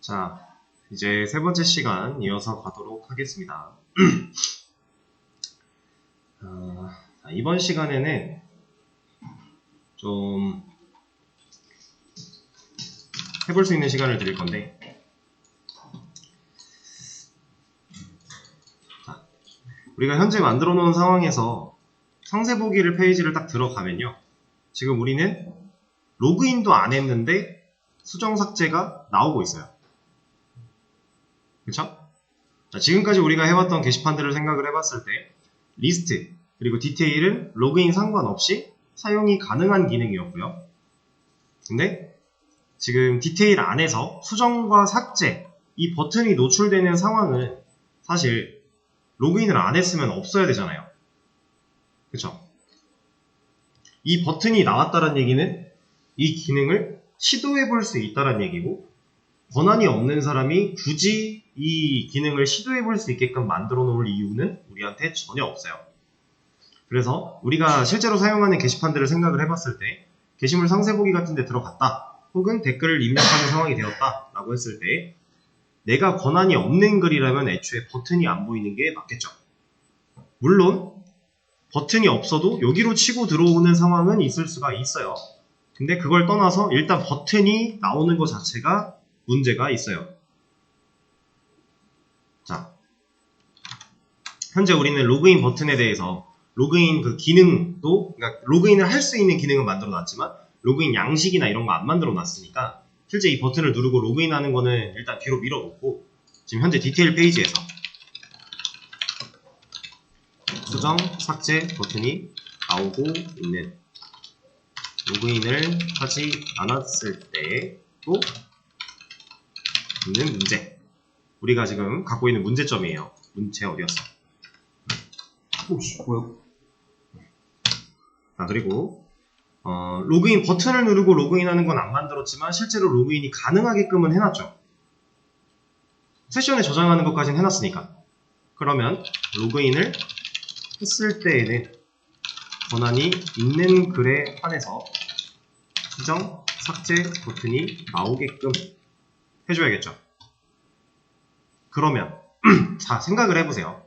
자, 이제 세 번째 시간 이어서 가도록 하겠습니다. 이번 시간에는 좀 해볼 수 있는 시간을 드릴 건데, 자, 우리가 현재 만들어 놓은 상황에서 상세 보기를 페이지를 딱 들어가면요, 지금 우리는 로그인도 안 했는데 수정 삭제가 나오고 있어요. 그쵸? 자, 지금까지 우리가 해왔던 게시판들을 생각을 해봤을 때 리스트 그리고 디테일은 로그인 상관없이 사용이 가능한 기능이었고요. 근데 지금 디테일 안에서 수정과 삭제 이 버튼이 노출되는 상황은 사실 로그인을 안 했으면 없어야 되잖아요. 그쵸? 이 버튼이 나왔다는 얘기는 이 기능을 시도해 볼 수 있다는 얘기고, 권한이 없는 사람이 굳이 이 기능을 시도해 볼 수 있게끔 만들어 놓을 이유는 우리한테 전혀 없어요. 그래서 우리가 실제로 사용하는 게시판들을 생각을 해봤을 때 게시물 상세 보기 같은 데 들어갔다, 혹은 댓글을 입력하는 상황이 되었다 라고 했을 때 내가 권한이 없는 글이라면 애초에 버튼이 안 보이는 게 맞겠죠. 물론 버튼이 없어도 여기로 치고 들어오는 상황은 있을 수가 있어요. 근데 그걸 떠나서 일단 버튼이 나오는 것 자체가 문제가 있어요. 자, 현재 우리는 로그인 버튼에 대해서 로그인 그 기능도, 그러니까 로그인을 할 수 있는 기능은 만들어 놨지만 로그인 양식이나 이런 거 안 만들어 놨으니까 실제 이 버튼을 누르고 로그인하는 거는 일단 뒤로 밀어놓고, 지금 현재 디테일 페이지에서 수정, 삭제 버튼이 나오고 있는, 로그인을 하지 않았을 때도 있는 문제, 우리가 지금 갖고 있는 문제점이에요. 문제 어디였어? 오씨, 뭐야? 자, 그리고 로그인 버튼을 누르고 로그인하는 건 안 만들었지만 실제로 로그인이 가능하게끔은 해놨죠. 세션에 저장하는 것까지는 해놨으니까. 그러면 로그인을 했을 때에는 권한이 있는 글에 한해서 수정, 삭제 버튼이 나오게끔 해줘야겠죠. 그러면 자, 생각을 해보세요.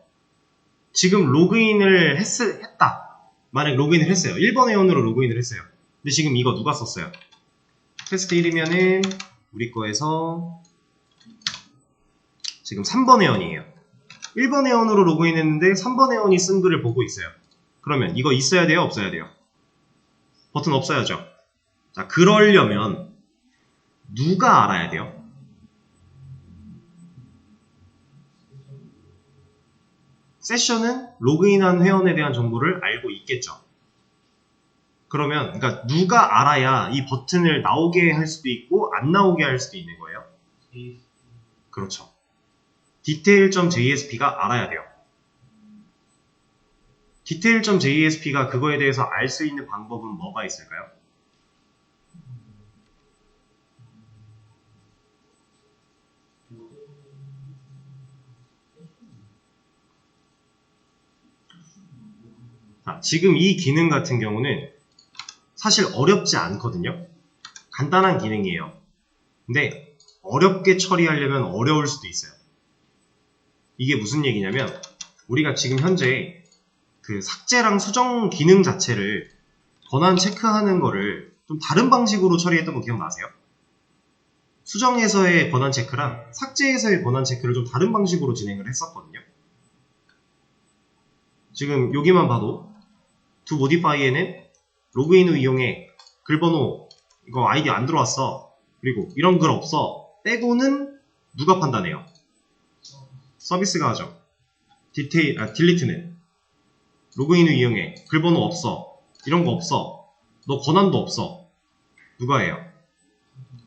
지금 로그인을 했다. 만약 로그인을 했어요. 1번 회원으로 로그인을 했어요. 근데 지금 이거 누가 썼어요? 테스트 1이면은 우리 거에서 지금 3번 회원이에요. 1번 회원으로 로그인했는데 3번 회원이 쓴 글을 보고 있어요. 그러면 이거 있어야 돼요? 없어야 돼요? 버튼 없어야죠. 자, 그러려면 누가 알아야 돼요? 세션은 로그인한 회원에 대한 정보를 알고 있겠죠. 그러면 그러니까 누가 알아야 이 버튼을 나오게 할 수도 있고 안 나오게 할 수도 있는 거예요? 그렇죠. detail.jsp가 알아야 돼요. detail.jsp가 그거에 대해서 알 수 있는 방법은 뭐가 있을까요? 자, 지금 이 기능 같은 경우는 사실 어렵지 않거든요. 간단한 기능이에요. 근데 어렵게 처리하려면 어려울 수도 있어요. 이게 무슨 얘기냐면, 우리가 지금 현재 그 삭제랑 수정 기능 자체를 권한 체크하는 거를 좀 다른 방식으로 처리했던 거 기억나세요? 수정에서의 권한 체크랑 삭제에서의 권한 체크를 좀 다른 방식으로 진행을 했었거든요. 지금 여기만 봐도 to modify에는 로그인 후 이용해, 글번호 이거 아이디 안 들어왔어, 그리고 이런 글 없어 빼고는 누가 판단해요? 서비스가 하죠. 딜리트는 로그인 후 이용해, 글번호 없어, 이런 거 없어, 너 권한도 없어, 누가 해요?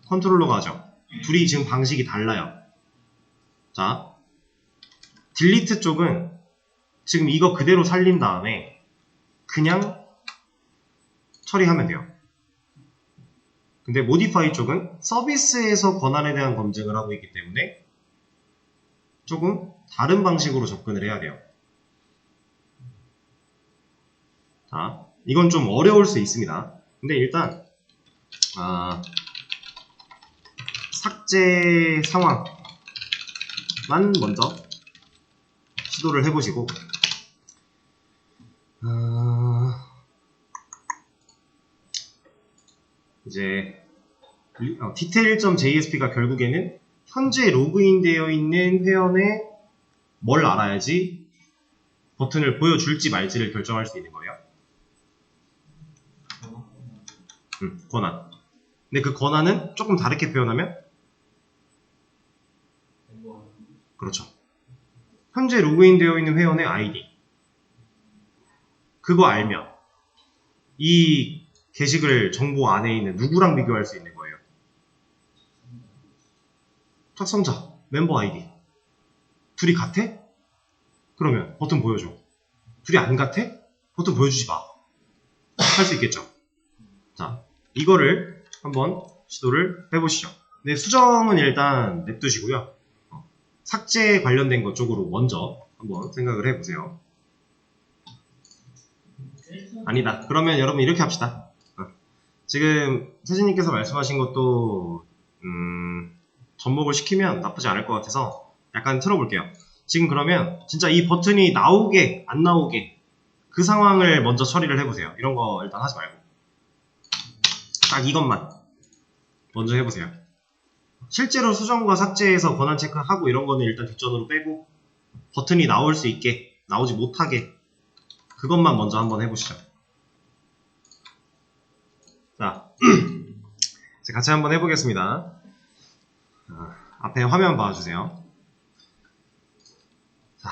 컨트롤러가 하죠. 둘이 지금 방식이 달라요. 자, 딜리트 쪽은 지금 이거 그대로 살린 다음에 그냥 처리하면 돼요. 근데 modify 쪽은 서비스에서 권한에 대한 검증을 하고 있기 때문에 조금 다른 방식으로 접근을 해야 돼요. 자, 이건 좀 어려울 수 있습니다. 근데 일단 삭제 상황만 먼저 시도를 해보시고, 이제 detail.jsp가 결국에는 현재 로그인 되어 있는 회원의 뭘 알아야지 버튼을 보여줄지 말지를 결정할 수 있는 거예요. 권한. 근데 그 권한은 조금 다르게 표현하면, 그렇죠. 현재 로그인 되어 있는 회원의 아이디. 그거 알면 이 게시글 정보 안에 있는 누구랑 비교할 수 있는 거예요. 작성자, 멤버 아이디. 둘이 같아? 그러면 버튼 보여줘. 둘이 안 같아? 버튼 보여주지 마. 할 수 있겠죠. 자, 이거를 한번 시도를 해보시죠. 네, 수정은 일단 냅두시고요. 삭제 관련된 것 쪽으로 먼저 한번 생각을 해보세요. 아니다. 그러면 여러분 이렇게 합시다. 지금 세진님께서 말씀하신 것도 접목을 시키면 나쁘지 않을 것 같아서 약간 틀어볼게요. 지금 그러면 진짜 이 버튼이 나오게 안 나오게 그 상황을 먼저 처리를 해보세요. 이런 거 일단 하지 말고 딱 이것만 먼저 해보세요. 실제로 수정과 삭제해서 권한 체크하고 이런 거는 일단 뒷전으로 빼고 버튼이 나올 수 있게, 나오지 못하게 그것만 먼저 한번 해보시죠. 자, 같이 한번 해보겠습니다. 앞에 화면 봐주세요. 자,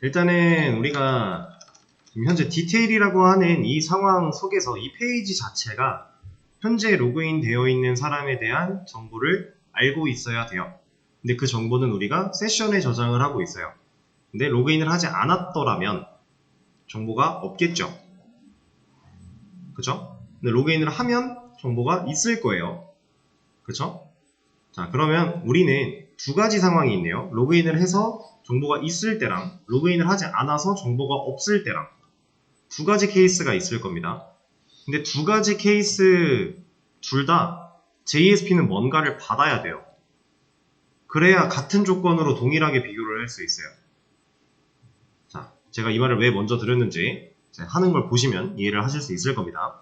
일단은 우리가 지금 현재 디테일이라고 하는 이 상황 속에서 이 페이지 자체가 현재 로그인 되어 있는 사람에 대한 정보를 알고 있어야 돼요. 근데 그 정보는 우리가 세션에 저장을 하고 있어요. 근데 로그인을 하지 않았더라면 정보가 없겠죠. 그쵸? 근데 로그인을 하면 정보가 있을 거예요. 그쵸? 자, 그러면 우리는 두 가지 상황이 있네요. 로그인을 해서 정보가 있을 때랑 로그인을 하지 않아서 정보가 없을 때랑 두 가지 케이스가 있을 겁니다. 근데 두 가지 케이스 둘 다 JSP는 뭔가를 받아야 돼요. 그래야 같은 조건으로 동일하게 비교를 할 수 있어요. 자, 제가 이 말을 왜 먼저 드렸는지 하는 걸 보시면 이해를 하실 수 있을 겁니다.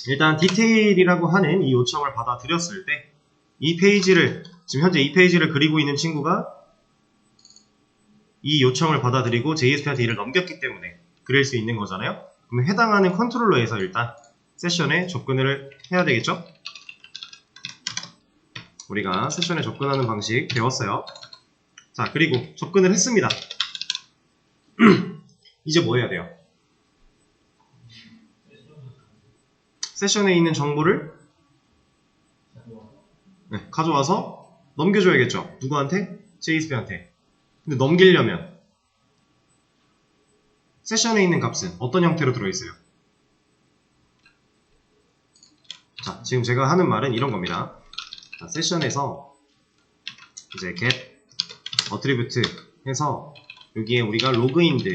일단 디테일이라고 하는 이 요청을 받아들였을 때 이 페이지를, 지금 현재 이 페이지를 그리고 있는 친구가 이 요청을 받아들이고 JSP한테 이를 넘겼기 때문에 그릴 수 있는 거잖아요. 그럼 해당하는 컨트롤러에서 일단 세션에 접근을 해야 되겠죠? 우리가 세션에 접근하는 방식 배웠어요. 자, 그리고 접근을 했습니다. 이제 뭐 해야 돼요? 세션에 있는 정보를 가져와서 넘겨줘야겠죠. 누구한테? JSP한테. 근데 넘기려면 세션에 있는 값은 어떤 형태로 들어있어요? 자, 지금 제가 하는 말은 이런 겁니다. 자, 세션에서 이제 get attribute 해서 여기에 우리가 logged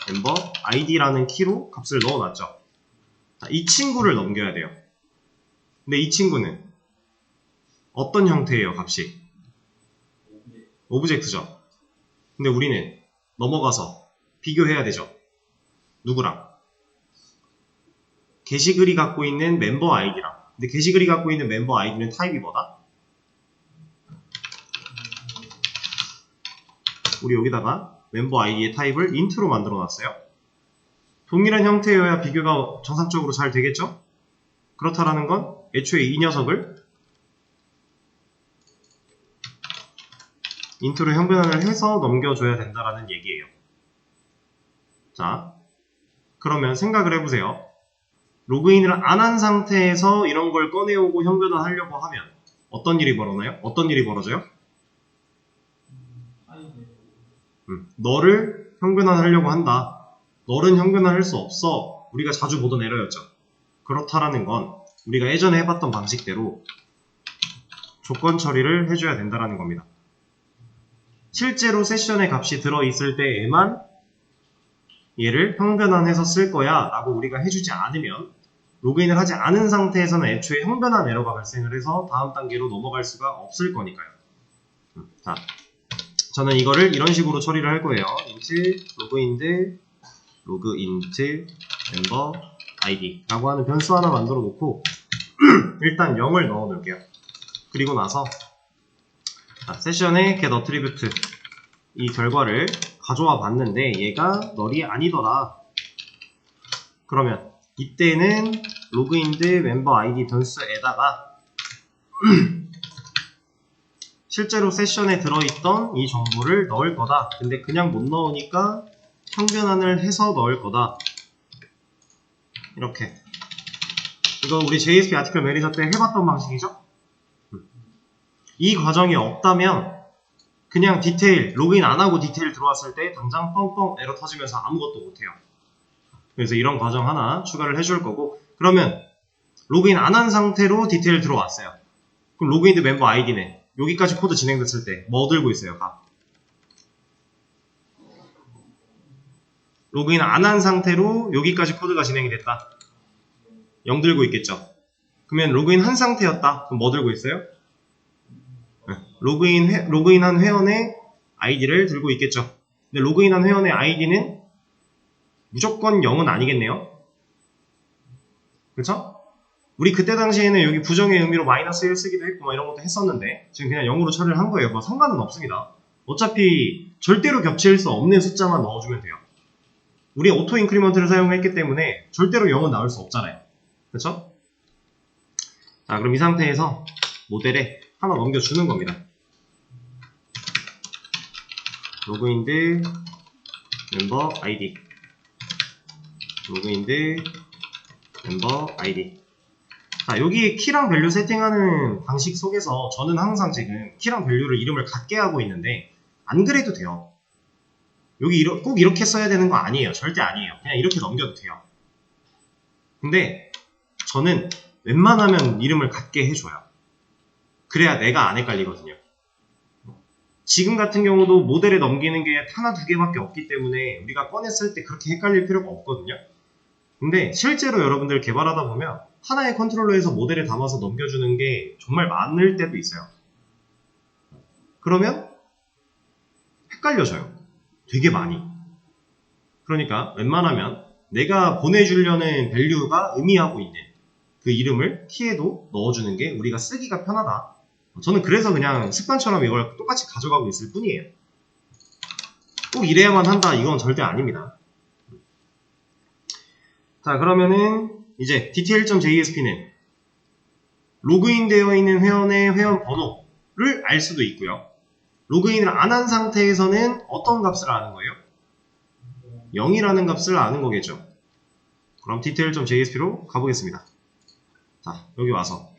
member id라는 키로 값을 넣어놨죠. 자, 이 친구를 넘겨야 돼요. 근데 이 친구는 어떤 형태예요, 값이? 오브젝트죠. 근데 우리는 넘어가서 비교해야 되죠. 누구랑? 게시글이 갖고 있는 멤버 아이디랑. 근데 게시글이 갖고 있는 멤버 아이디는 타입이 뭐다? 우리 여기다가 멤버 아이디의 타입을 int로 만들어 놨어요. 동일한 형태여야 비교가 정상적으로 잘 되겠죠? 그렇다라는 건 애초에 이 녀석을 인트로 형변환을 해서 넘겨줘야 된다라는 얘기예요. 자, 그러면 생각을 해보세요. 로그인을 안 한 상태에서 이런 걸 꺼내오고 형변환 하려고 하면 어떤 일이 벌어나요? 어떤 일이 벌어져요? 너를 형변환 하려고 한다. 너는 형변환 할 수 없어. 우리가 자주 보던 에러였죠. 그렇다라는 건 우리가 예전에 해봤던 방식대로 조건 처리를 해줘야 된다는 겁니다. 실제로 세션의 값이 들어있을 때에만 얘를 형변환해서 쓸 거야 라고 우리가 해주지 않으면 로그인을 하지 않은 상태에서는 애초에 형변환 에러가 발생을 해서 다음 단계로 넘어갈 수가 없을 거니까요. 자, 저는 이거를 이런 식으로 처리를 할 거예요. int 로그인트 멤버 id 라고 하는 변수 하나 만들어 놓고 일단 0을 넣어 놓을게요. 그리고 나서 세션에 get attribute 이 결과를 가져와 봤는데 얘가 널이 아니더라. 그러면 이때는 로그인드 멤버 아이디 변수에다가 실제로 세션에 들어있던 이 정보를 넣을 거다. 근데 그냥 못 넣으니까 형변환을 해서 넣을 거다. 이렇게. 이거 우리 JSP 아티클 매니저 때 해봤던 방식이죠? 이 과정이 없다면 그냥 디테일, 로그인 안 하고 디테일 들어왔을 때 당장 뻥뻥 에러 터지면서 아무것도 못해요. 그래서 이런 과정 하나 추가를 해줄 거고, 그러면 로그인 안 한 상태로 디테일 들어왔어요. 그럼 로그인드 멤버 아이디는 여기까지 코드 진행됐을 때 뭐 들고 있어요? 각. 로그인 안 한 상태로 여기까지 코드가 진행이 됐다. 0 들고 있겠죠. 그러면 로그인 한 상태였다. 그럼 뭐 들고 있어요? 로그인한 회원의 아이디를 들고 있겠죠. 근데 로그인한 회원의 아이디는 무조건 0은 아니겠네요. 그쵸? 우리 그때 당시에는 여기 부정의 의미로 -1 쓰기도 했고 뭐 이런 것도 했었는데 지금 그냥 0으로 처리를 한 거예요. 뭐 상관은 없습니다. 어차피 절대로 겹칠 수 없는 숫자만 넣어주면 돼요. 우리 오토 인크리먼트를 사용했기 때문에 절대로 0은 나올 수 없잖아요. 그쵸? 자, 그럼 이 상태에서 모델에 하나 넘겨주는 겁니다. 로그인드 멤버 아이디 로그인드 멤버 아이디. 자, 여기 키랑 밸류 세팅하는 방식 속에서 저는 항상 지금 키랑 밸류를 이름을 같게 하고 있는데 안 그래도 돼요. 여기 꼭 이렇게 써야 되는 거 아니에요. 절대 아니에요. 그냥 이렇게 넘겨도 돼요. 근데 저는 웬만하면 이름을 같게 해줘요. 그래야 내가 안 헷갈리거든요. 지금 같은 경우도 모델에 넘기는 게 하나 두 개밖에 없기 때문에 우리가 꺼냈을 때 그렇게 헷갈릴 필요가 없거든요. 근데 실제로 여러분들 개발하다 보면 하나의 컨트롤러에서 모델에 담아서 넘겨주는 게 정말 많을 때도 있어요. 그러면 헷갈려져요. 되게 많이. 그러니까 웬만하면 내가 보내주려는 밸류가 의미하고 있는 그 이름을 키에도 넣어주는 게 우리가 쓰기가 편하다. 저는 그래서 그냥 습관처럼 이걸 똑같이 가져가고 있을 뿐이에요. 꼭 이래야만 한다, 이건 절대 아닙니다. 자, 그러면은 이제 detail.jsp는 로그인 되어 있는 회원의 회원 번호를 알 수도 있고요. 로그인을 안 한 상태에서는 어떤 값을 아는 거예요? 0이라는 값을 아는 거겠죠. 그럼 detail.jsp로 가보겠습니다. 자, 여기 와서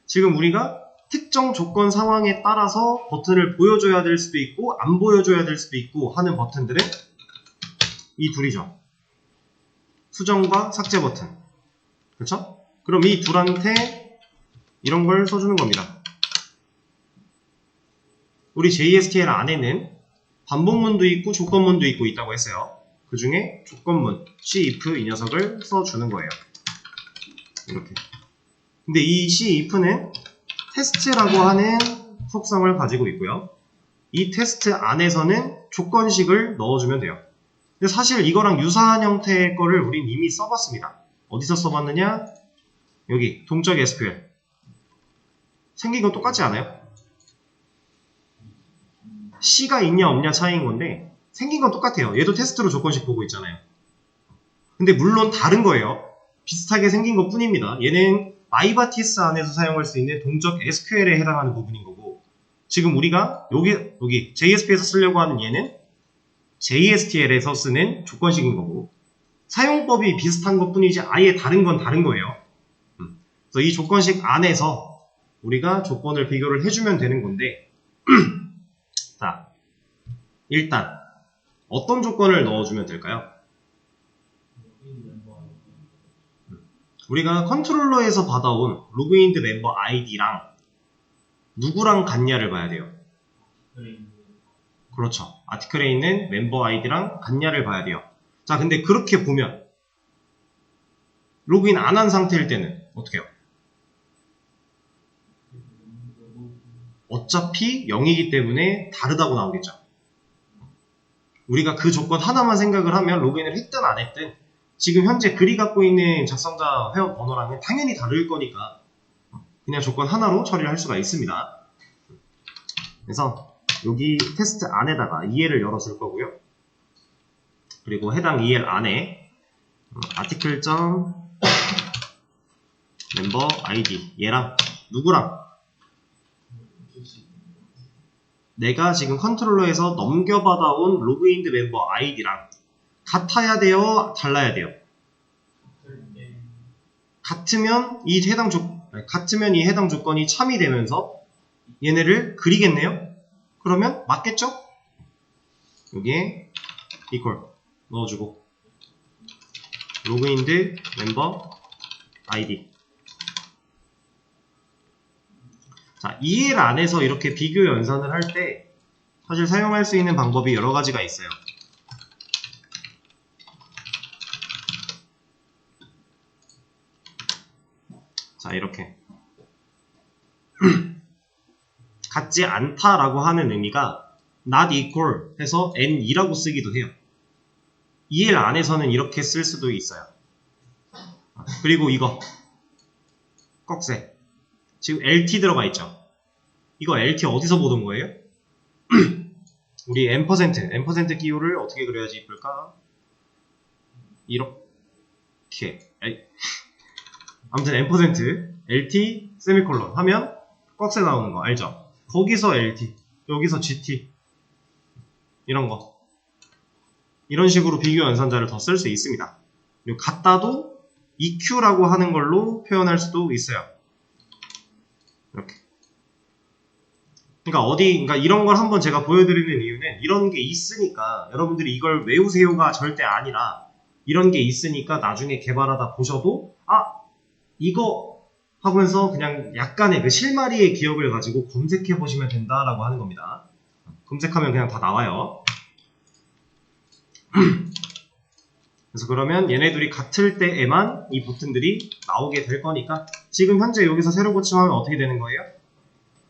지금 우리가 특정 조건 상황에 따라서 버튼을 보여줘야 될 수도 있고 안 보여줘야 될 수도 있고 하는 버튼들은 이 둘이죠. 수정과 삭제 버튼. 그렇죠? 그럼 이 둘한테 이런 걸 써주는 겁니다. 우리 JSTL 안에는 반복문도 있고 조건문도 있다고 했어요. 그 중에 조건문, CIF 이 녀석을 써주는 거예요. 이렇게. 근데 이 CIF는 테스트라고 하는 속성을 가지고 있고요. 이 테스트 안에서는 조건식을 넣어주면 돼요. 근데 사실 이거랑 유사한 형태의 거를 우린 이미 써봤습니다. 어디서 써봤느냐? 여기 동적 SQL. 생긴 건 똑같지 않아요? C가 있냐 없냐 차이인 건데 생긴 건 똑같아요. 얘도 테스트로 조건식 보고 있잖아요. 근데 물론 다른 거예요. 비슷하게 생긴 것 뿐입니다. 얘는 마이바티스 안에서 사용할 수 있는 동적 SQL에 해당하는 부분인 거고 지금 우리가 여기 JSP에서 쓰려고 하는 얘는 JSTL에서 쓰는 조건식인 거고 사용법이 비슷한 것 뿐이지 아예 다른 건 다른 거예요. 그래서 이 조건식 안에서 우리가 조건을 비교를 해주면 되는 건데 자, 일단 어떤 조건을 넣어주면 될까요? 우리가 컨트롤러에서 받아온 로그인드 멤버 아이디랑 누구랑 같냐를 봐야 돼요. 그렇죠. 아티클에 있는 멤버 아이디랑 같냐를 봐야 돼요. 자, 근데 그렇게 보면 로그인 안 한 상태일 때는 어떻게 해요? 어차피 0이기 때문에 다르다고 나오겠죠. 우리가 그 조건 하나만 생각을 하면 로그인을 했든 안 했든 지금 현재 글이 갖고 있는 작성자 회원 번호랑은 당연히 다를 거니까 그냥 조건 하나로 처리를 할 수가 있습니다. 그래서 여기 테스트 안에다가 EL을 열어줄 거고요. 그리고 해당 EL 안에 article.member id 얘랑 누구랑 내가 지금 컨트롤러에서 넘겨받아온 로그인드 멤버 아이디랑 같아야 돼요? 달라야 돼요? 같으면 이 해당 조건이 참이되면서 얘네를 그리겠네요? 그러면 맞겠죠? 여기에 equal 넣어주고 로그인드 멤버 아이디. 자, EL 안에서 이렇게 비교 연산을 할 때 사실 사용할 수 있는 방법이 여러 가지가 있어요. 자, 이렇게 같지 않다라고 하는 의미가 not equal 해서 n2라고 쓰기도 해요. EL 안에서는 이렇게 쓸 수도 있어요. 그리고 이거 꺽쇠 지금 LT 들어가 있죠. 이거 LT 어디서 보던 거예요? 우리 M% 기호를 어떻게 그려야지 이쁠까? 이렇게 아무튼 M% LT 세미콜론 하면 꺽쇠 나오는 거 알죠? 거기서 LT 여기서 GT 이런 거 이런 식으로 비교 연산자를 더 쓸 수 있습니다. 그리고 같다도 EQ라고 하는 걸로 표현할 수도 있어요. 이렇게. 그러니까 이런 걸 한번 제가 보여드리는 이유는 이런 게 있으니까 여러분들이 이걸 외우세요가 절대 아니라 이런 게 있으니까 나중에 개발하다 보셔도 이거 하면서 그냥 약간의 그 실마리의 기억을 가지고 검색해 보시면 된다라고 하는 겁니다. 검색하면 그냥 다 나와요. 그래서 그러면 얘네들이 같을 때에만 이 버튼들이 나오게 될 거니까 지금 현재 여기서 새로 고침하면 어떻게 되는 거예요?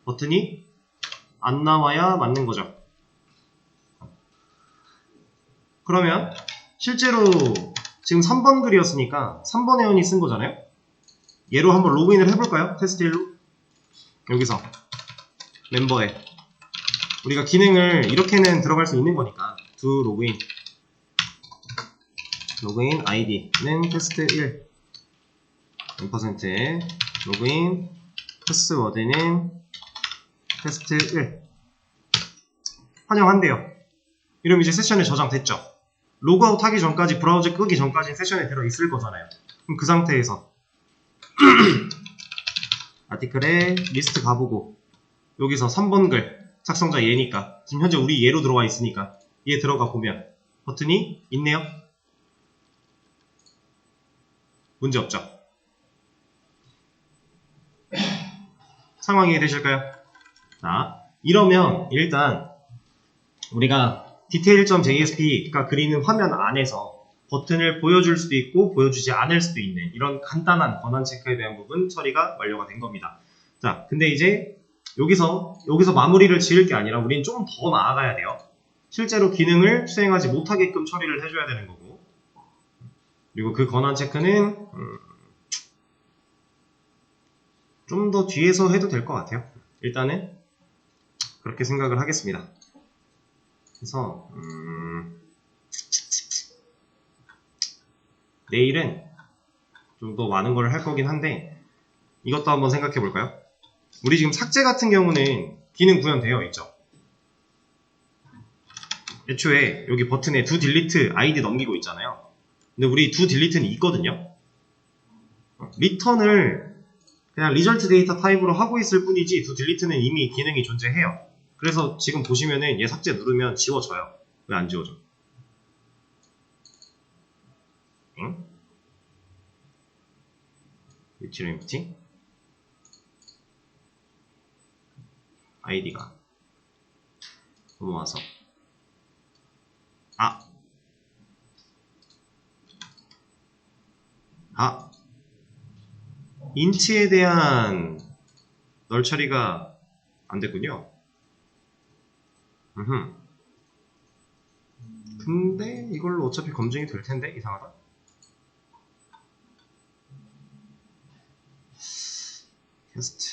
버튼이 안 나와야 맞는 거죠. 그러면 실제로 지금 3번 글이었으니까 3번 회원이 쓴 거잖아요. 얘로 한번 로그인을 해볼까요? 테스트 1로 여기서 멤버에 우리가 기능을 이렇게는 들어갈 수 있는 거니까 do 로그인 아이디는 테스트 1 %, 로그인 패스워드는 테스트 1 환영한대요. 이러면 이제 세션에 저장됐죠. 로그아웃 하기 전까지 브라우저 끄기 전까지 세션에 들어있을 거잖아요. 그럼 그 상태에서 아티클에 리스트 가보고 여기서 3번 글 작성자 얘니까 지금 현재 우리 얘로 들어와 있으니까 얘 들어가 보면 버튼이 있네요. 문제없죠. 상황이 이해되실까요? 자, 이러면 일단 우리가 detail.jsp가 그리는 화면 안에서 버튼을 보여줄 수도 있고 보여주지 않을 수도 있는 이런 간단한 권한 체크에 대한 부분 처리가 완료가 된 겁니다. 자, 근데 이제 여기서 마무리를 지을 게 아니라 우리는 조금 더 나아가야 돼요. 실제로 기능을 수행하지 못하게끔 처리를 해줘야 되는 거고, 그리고 그 권한 체크는 좀 더 뒤에서 해도 될 것 같아요. 일단은 그렇게 생각을 하겠습니다. 그래서 내일은 좀 더 많은 걸 할 거긴 한데 이것도 한번 생각해 볼까요? 우리 지금 삭제 같은 경우는 기능 구현되어 있죠. 애초에 여기 버튼에 do delete id 넘기고 있잖아요. 근데 우리 do delete는 있거든요. 리턴을 그냥 result 데이터 타입으로 하고 있을 뿐이지 do delete는 이미 기능이 존재해요. 그래서 지금 보시면은 얘 삭제 누르면 지워져요. 왜 안 지워져? 응? 위치로 empty 아이디가 넘어와서 int에 대한 널 처리가 안 됐군요. 근데 이걸로 어차피 검증이 될 텐데 이상하다. 캐스트.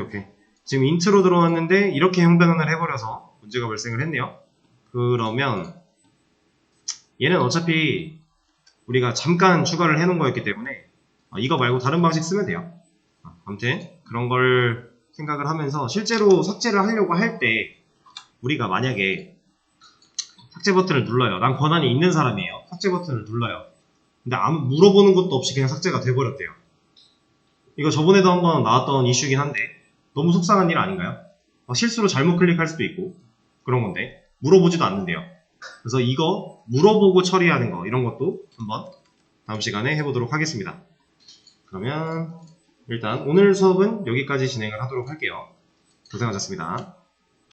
오케이. 지금 인트로 들어왔는데 이렇게 형변환을 해버려서 문제가 발생을 했네요. 그러면 얘는 어차피 우리가 잠깐 추가를 해놓은 거였기 때문에 이거 말고 다른 방식 쓰면 돼요. 아무튼 그런 걸 생각을 하면서 실제로 삭제를 하려고 할 때 우리가 만약에 삭제 버튼을 눌러요. 난 권한이 있는 사람이에요. 삭제 버튼을 눌러요. 근데 아무 물어보는 것도 없이 그냥 삭제가 돼버렸대요. 이거 저번에도 한번 나왔던 이슈긴 한데 너무 속상한 일 아닌가요? 실수로 잘못 클릭할 수도 있고 그런 건데 물어보지도 않는데요. 그래서 이거 물어보고 처리하는 거 이런 것도 한번 다음 시간에 해보도록 하겠습니다. 그러면 일단 오늘 수업은 여기까지 진행을 하도록 할게요. 고생하셨습니다.